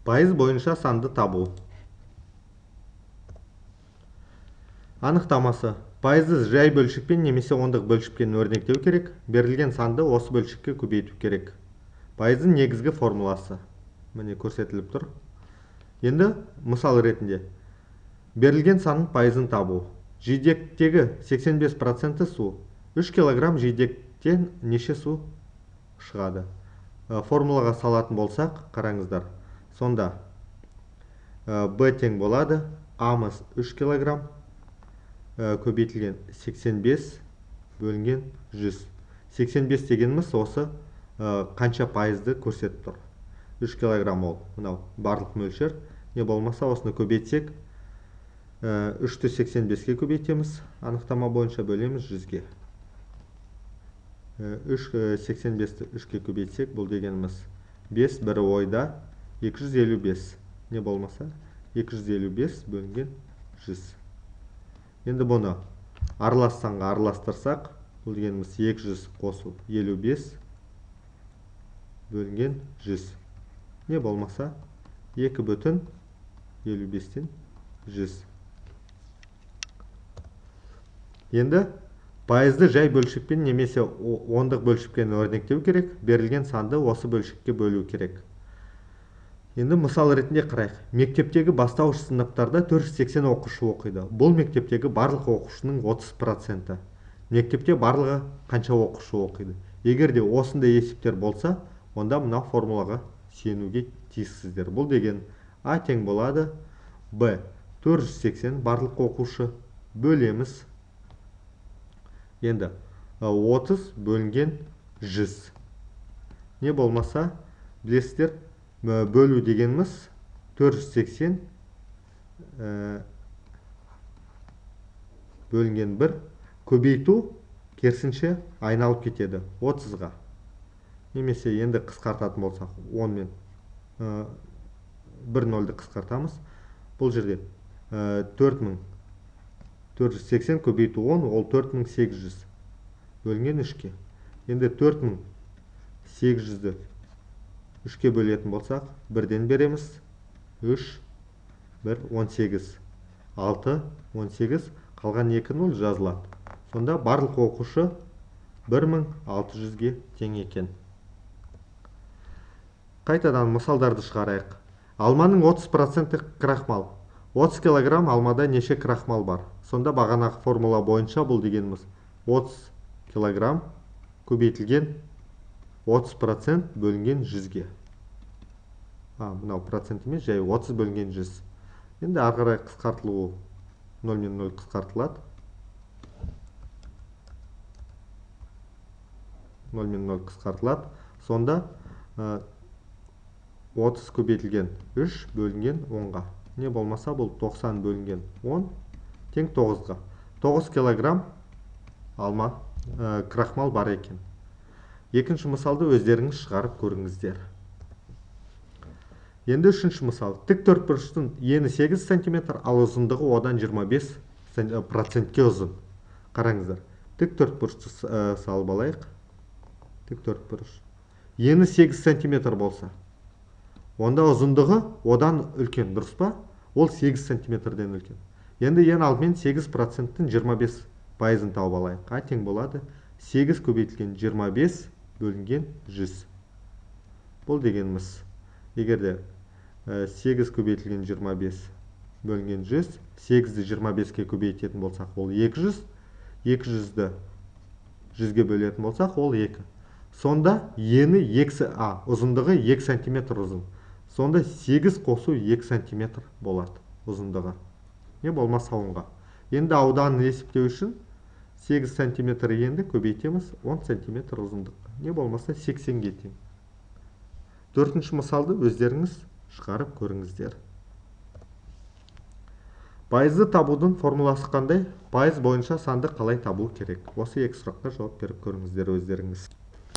Пайыз бойынша санды табу. Анықтамасы. Пайызды жай бөлшекпен немесе ондық бөлшекпен өрнектеу керек. Берілген санды осы бөлшекке көбейту керек. Пайыздың негізгі формуласы. Міне көрсетіліп тұр. Енді мысал ретінде. Берілген санның пайызын табу. Жидектегі 85% су. 3 кг жидектен неше су шығады? Формулаға салатын болсақ, қараңыздар. Сонда Б тең болады. Амыз 3 кг көбейтілген 85 бөлінген 100. 85 дегеніміз осы қанша пайызды көрсетіп тұр. 3 кг ол. Мынау барлық мөлшер. Не болмаса осыны көбейтсек, 3-ті 85-ке көбейтеміз. Анықтама бойынша бөлеміз 100-ге. 85-ті 3-ке көбейтсек, бұл дегеніміз 5, бірі ойда 255. Не болмаса 255 бөлінген 100. Енді бұны аралас санға араластырсақ, бұл дегеніміз 200 қосу 55 бөлінген 100. Не болмаса 2,55-тен 100. Енді пайызды жай бөлшекпен немесе ондық бөлшекпен өрнектеу керек. Берілген санды осы бөлшекке бөлу керек. Енді мысал ретінде қарайық. Мектептегі бастауыш сыныптарда 480 оқушы оқиды. Бұл мектептегі барлық оқушының 30%. Мектепте барлығы қанша оқушы оқиды? Егер де осындай есептер болса, онда мына формулаға сүйенуге тиіссіздер. Бұл деген А тең болады Б 480 барлық оқушы бөлеміз. Енді 30 бөлінген 100. Не болмаса, білесіздер, бөлу дегеніміз 480 бөлінген 1. Көбейту керісінше айналып кетеді 30-ға. Немесе енді қысқартатын болсақ, 10 мен 1 нөлді қысқартамыз. Бұл жерде 4480 көбейту 10, ол 4800 бөлінген 3-ке. Енді 4800-ді 3-ке бөлетін болсақ, 1-ден береміз. 3, 1, 18. 6, 18, қалған 2 0 жазылады. Сонда барлық оқушы 1600-ге тең екен. Қайтадан мысалдарды шығарайық. Алманың 30% крахмал. 30 кг алмада неше крахмал бар? Сонда бағанағы формула бойынша бұл дегеніміз 30 кг көбейтілген 30% бөлінген 100-ге. Мынау процент емес, жай 30 бөлінген 100. Енді ары қарай қысқартылуы 0 мен 0 қысқартылады. 0 мен 0 қысқартылады. Сонда 30 көбейтілген 3 бөлінген 10-ға. Не болмаса, бұл 90 бөлінген 10 тең 9-ға. 9 кг алма крахмал бар екен. Екінші мысалды өздеріңіз шығарып көріңіздер. Енді үшінші мысал. Тік төртбұрыштың ені 8 см, ал ұзындығы одан 25%-ке ұзын. Қараңыздар. Тік төртбұрышты салып алайық. Тік төртбұрыш. Ені 8 см болса, онда ұзындығы одан үлкен, дұрыс па? Ол 8 см-ден үлкен. Енді ең алдымен 8%-тің 25%-ын тауып алайық. А тең болады 8 көбейтілген 25 бөлінген 100. Бұл дегеніміз, егерде 8 көбейтілген 25 бөлінген 100, 8-ді 25-ке көбейтетін болсақ, ол 200, 200-ді 100-ге бөлетін болсақ, ол 2. Сонда ені ұзындығы 2 см ұзын. Сонда 8 қосу 2 см болады ұзындығы. Не болмаса 10-ға. Енді ауданын есептеу үшін 8 см енді көбейтеміз 10 см ұзындыққа. Не болмаса 80-ге тең. Төртінші мысалды өздеріңіз шығарып көріңіздер. Пайызды табудың формуласы қандай? Пайыз бойынша санды қалай табу керек? Осы екі сұраққа жауап беріп көріңіздер өздеріңіз.